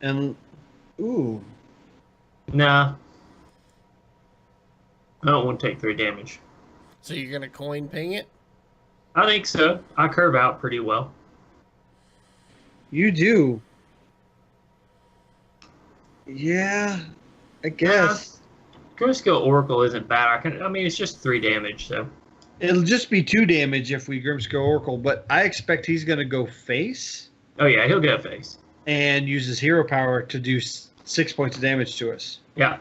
And ooh. Nah. I don't want to take 3 damage. So you're going to coin ping it? I think so. I curve out pretty well. You do. Yeah, I guess. Grimskill Oracle isn't bad. I mean, it's just 3 damage, so. It'll just be 2 damage if we Grimskill Oracle, but I expect he's going to go face. Oh, yeah, he'll get a face. And use his hero power to do 6 points of damage to us. Yeah.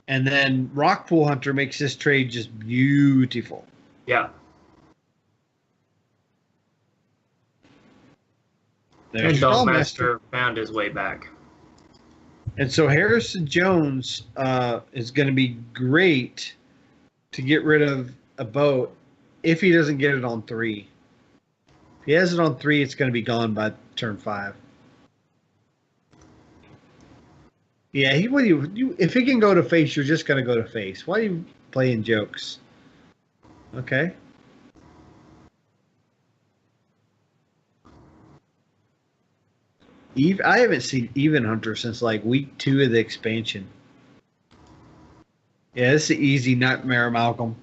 And then Rockpool Hunter makes this trade just beautiful. Yeah. There's And Dollmaster found his way back. And so Harrison Jones is going to be great to get rid of a boat if he doesn't get it on 3. If he has it on 3, it's going to be gone by turn 5. Yeah, if he can go to face, you're just going to go to face. Why are you playing jokes? Okay. I haven't seen Even Hunter since like week 2 of the expansion. Yeah, this is an easy Nightmare Amalgam.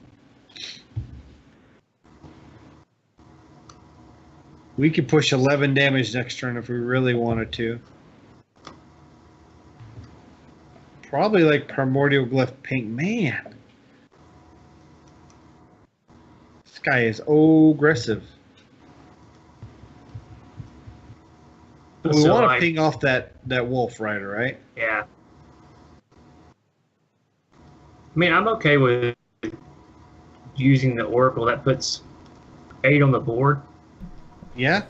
We could push 11 damage next turn if we really wanted to. Probably like Primordial Glyph Pink. Man. This guy is aggressive. We want to ping off that Wolf Rider, right? Yeah. I mean, I'm okay with using the Oracle that puts 8 on the board. Yeah?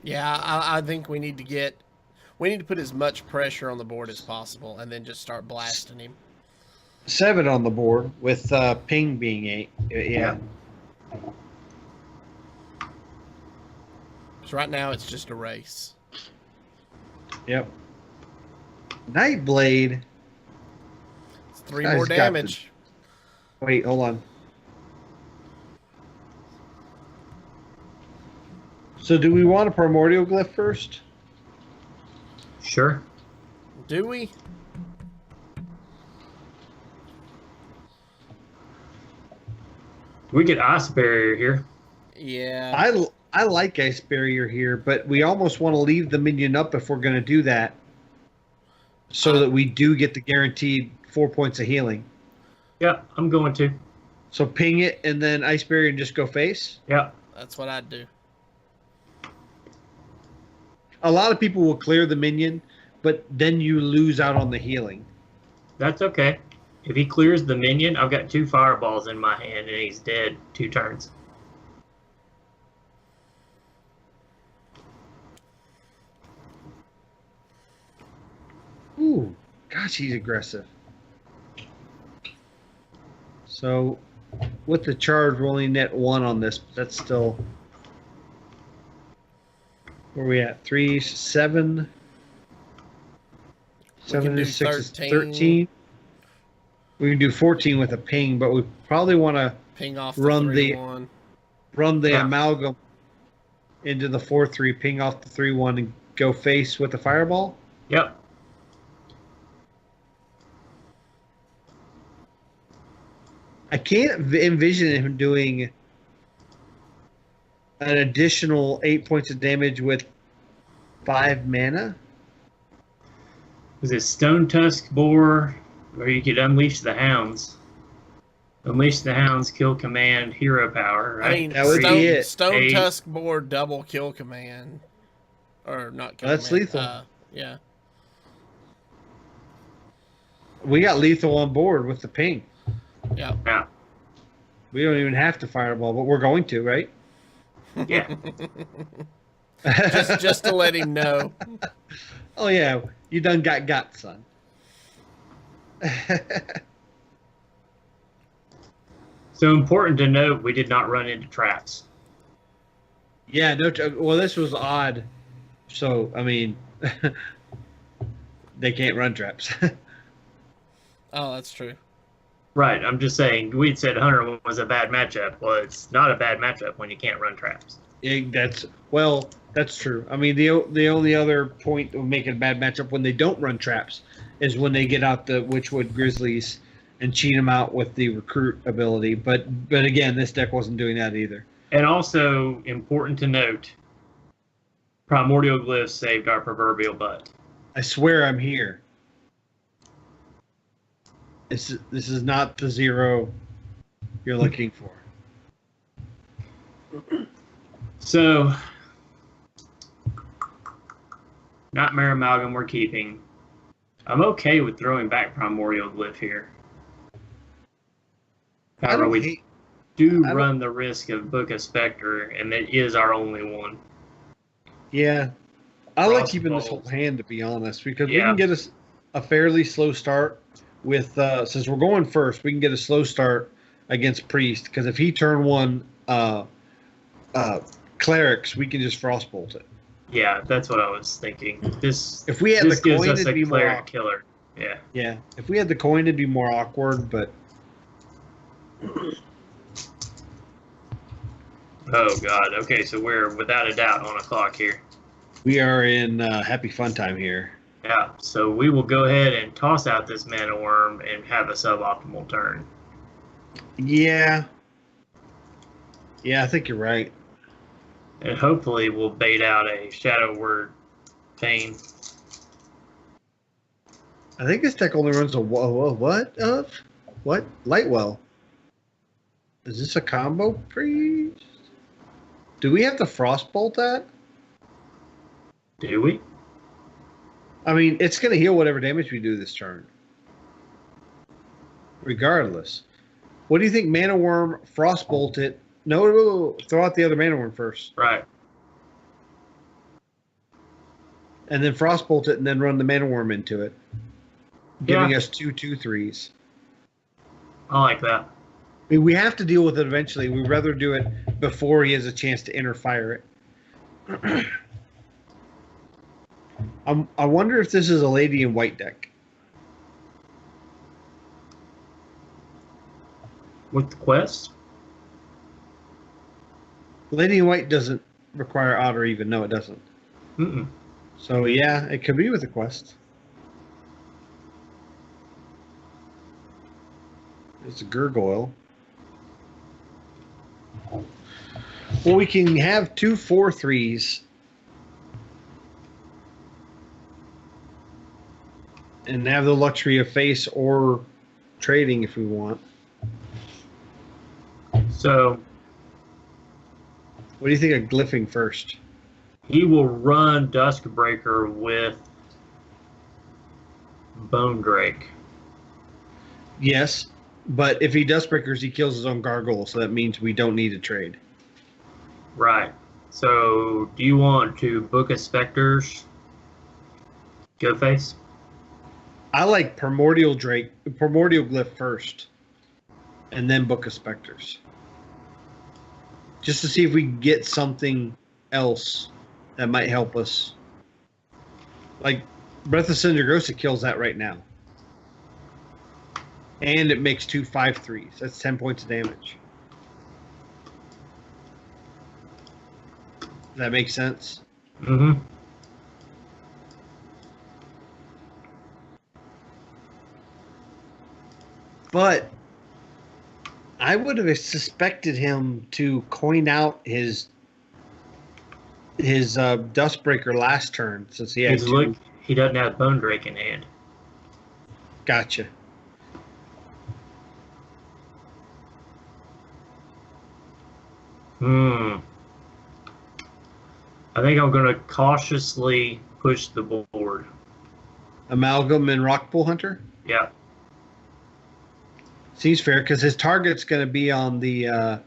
Yeah, I think we need to put as much pressure on the board as possible and then just start blasting him. 7 on the board with ping being 8. Yeah. So right now it's just a race. Yep. Nightblade. 3 Guy's more got damage. Wait, hold on. So do we want a primordial glyph first? Sure. Do we? We get ice barrier here. Yeah. I like ice barrier here, but we almost want to leave the minion up if we're going to do that, so that we do get the guaranteed 4 points of healing. Yep, I'm going to. So ping it and then ice barrier and just go face. Yep. That's what I'd do. A lot of people will clear the minion, but then you lose out on the healing. That's okay. If he clears the minion, I've got 2 fireballs in my hand, and he's dead 2 turns. Ooh, gosh, he's aggressive. So, with the charge, we're only net 1 on this. But that's still. Where are we at? 3, 7. 7 do and 6 is 13. 13. We can do 14 with a ping, but we probably want to Ping off Run the the- 3-1. run the Yeah. amalgam into the 4-3, ping off the 3-1, and go face with the fireball. Yep. I can't envision him doing an additional 8 points of damage with 5 mana. Is it Stone Tusk Boar, where you could unleash the hounds? Unleash the hounds, kill command, hero power, right? I mean, That would be it. Stone 8. Tusk Board double kill command. Or not kill That's command. lethal. Yeah. We got lethal on board with the ping. Yeah. Yeah. We don't even have to fireball, but we're going to, right? Yeah. just to let him know. Oh yeah, you done got, son. So important to note, we did not run into traps. Yeah, no. Well, this was odd. So I mean, they can't run traps. Oh, that's true. Right. I'm just saying, we'd said Hunter was a bad matchup. Well, it's not a bad matchup when you can't run traps. That's true. I mean, the only other point that would make it a bad matchup when they don't run traps is when they get out the Witchwood Grizzlies and cheat them out with the recruit ability. But again, this deck wasn't doing that either. And also, important to note, Primordial Glyphs saved our proverbial butt. I swear I'm here. This is not the 0 you're looking for. So, Nightmare Amalgam we're keeping. I'm okay with throwing back Primordial Glyph here. However, we do run the risk of Book of Spectre, and it is our only one. Yeah, I like Cross keeping this balls. whole hand, to be honest, because we Yeah. can get a fairly slow start with since we're going first. We can get a slow start against Priest, because if he turn 1 clerics, we can just frostbolt it. Yeah, that's what I was thinking. This If we had this the gives coin, us it'd a be more cleric awkward. killer. Yeah. Yeah, if we had the coin, it'd be more awkward. But Oh God. Okay, so we're without a doubt on a clock here. we are in happy fun time here. Yeah. So we will go ahead and toss out this mana worm and have a suboptimal turn. Yeah, I think you're right. And hopefully we'll bait out a Shadow Word Pain. I think this deck only runs a what Lightwell. Is this a combo priest? Do we have to frostbolt that? Do we? I mean, it's going to heal whatever damage we do this turn. Regardless. What do you think? Mana Worm, frostbolt it. No, throw out the other Mana Worm first. Right. And then frostbolt it and then run the Mana Worm into it. Giving Yeah. us 2/2/3s. I like that. I mean, we have to deal with it eventually. We'd rather do it before he has a chance to interfire it. I wonder if this is a Lady in White deck. with the quest. Lady in White doesn't require odd or even. No, it doesn't. Mm-mm. So yeah, it could be with the quest. It's a Gurgoyle. Well, we can have 2 4/3s and have the luxury of face or trading if we want. So What do you think of glyphing first? he will run Duskbreaker with Bone Drake. Yes, but if he Dustbreakers, he kills his own gargoyle, so that means we don't need to trade. Right. So do you want to book a Specters? Go face? I like Primordial Glyph first, and then Book of Specters. Just to see if we can get something else that might help us. Like, Breath of Cindergrosa kills that right now. And it makes 2 5/3s. That's 10 points of damage. Does that make sense? Mm-hmm. But I would have suspected him to coin out his Dustbreaker last turn since he had He's two. he doesn't have Bone Drake in hand. Gotcha. I think I'm going to cautiously push the board. Amalgam and Rockpool Hunter? Yeah. Seems fair because his target's going to be on the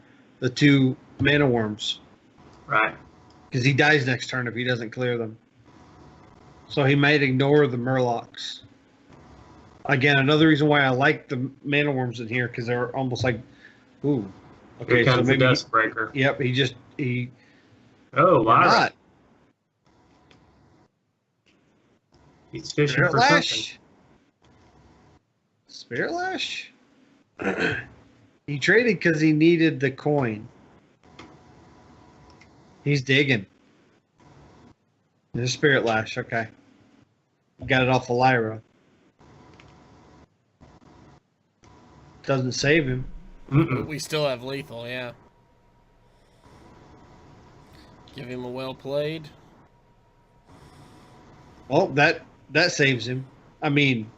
2 Mana Worms. Right. Because he dies next turn if he doesn't clear them. So he might ignore the Murlocs. Again, another reason why I like the Mana Worms in here because they're almost like, ooh. Okay, Here comes so the maybe Duskbreaker. Yep, Oh, or Lyra. not. He's fishing Spirit for something. Lash. Spirit Lash? He traded because he needed the coin. He's digging. There's Spirit Lash, okay. Got it off of Lyra. Doesn't save him. Mm-mm. We still have lethal, yeah. Give him a well played. Well, that saves him. I mean,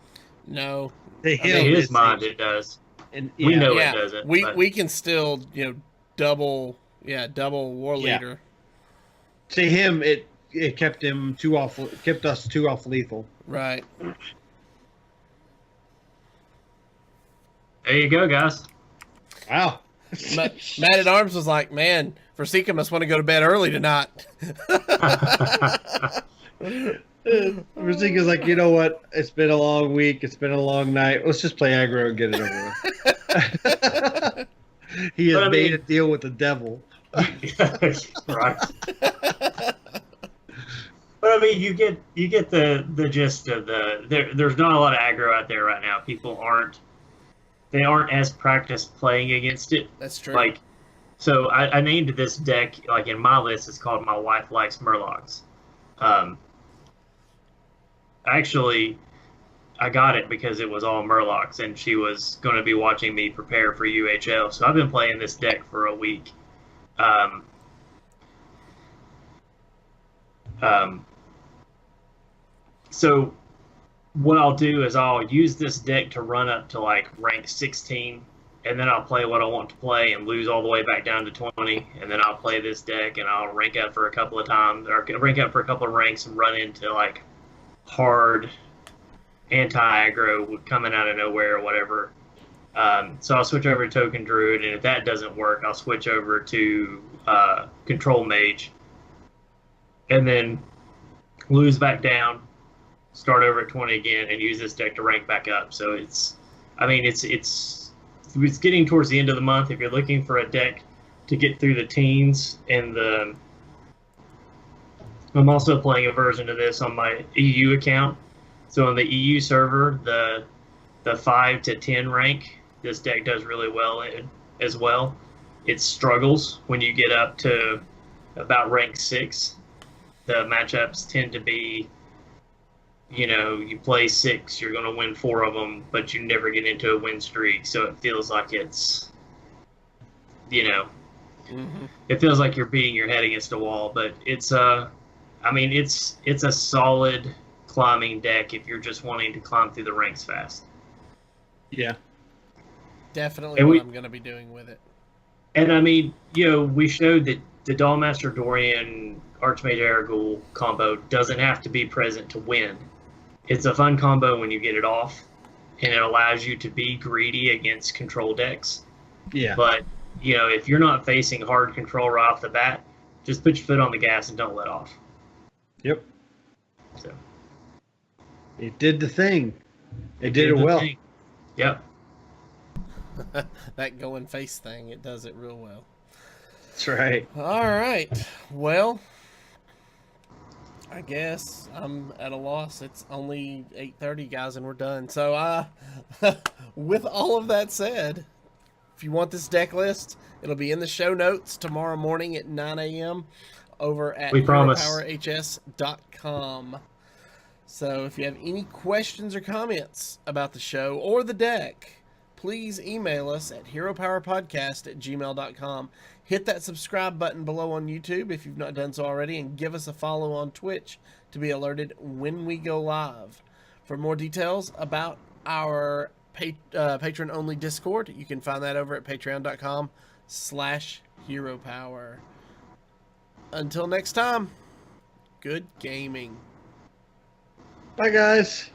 No. to In him, his it mind, saves it does. him. And, We know Yeah, it doesn't. we but we can still double war Yeah. leader. To him, it kept him kept us 2 off lethal. Right. there you go, guys. Wow. Matt at Arms was like, man, Virsica must want to go to bed early tonight. Virsica's like, you know what? It's been a long week. It's been a long night. Let's just play aggro and get it over with. He has made a deal with the devil. Right. But I mean, you get the gist of there's not a lot of aggro out there right now. People aren't as practiced playing against it. That's true. Like, so I named this deck, like in my list, it's called My Wife Likes Murlocs. Actually, I got it because it was all Murlocs, and she was going to be watching me prepare for UHL. So I've been playing this deck for a week. So what I'll do is I'll use this deck to run up to like rank 16, and then I'll play what I want to play and lose all the way back down to 20, and then I'll play this deck and I'll rank up for a couple of times, or rank up for a couple of ranks and run into like hard anti-aggro coming out of nowhere or whatever. So I'll switch over to Token Druid, and if that doesn't work, I'll switch over to Control Mage, and then lose back down, start over at 20 again, and use this deck to rank back up. So it's getting towards the end of the month. If you're looking for a deck to get through the teens and I'm also playing a version of this on my EU account. So on the EU server, the 5 to 10 rank, this deck does really well in as well. It struggles when you get up to about rank 6. The matchups tend to be, you play 6, you're going to win 4 of them, but you never get into a win streak. So it feels like it's, it feels like you're beating your head against a wall. But it's a solid climbing deck if you're just wanting to climb through the ranks fast. Yeah. Definitely what I'm going to be doing with it. And we showed that the Dollmaster Dorian Archmage Aragul combo doesn't have to be present to win. It's a fun combo when you get it off, and it allows you to be greedy against control decks. Yeah. But, if you're not facing hard control right off the bat, just put your foot on the gas and don't let off. Yep. So it did the thing. It did it well. Thing. Yep. That go and face thing, it does it real well. That's right. All right. Well, I guess I'm at a loss. It's only 8:30, guys, and we're done. So, with all of that said, if you want this deck list, it'll be in the show notes tomorrow morning at 9 a.m. over at HeroPowerHS.com. So, if you have any questions or comments about the show or the deck, please email us at heropowerpodcast@gmail.com. Hit that subscribe button below on YouTube if you've not done so already, and give us a follow on Twitch to be alerted when we go live. For more details about our patron-only Discord, you can find that over at patreon.com/heropower. Until next time, good gaming. Bye, guys.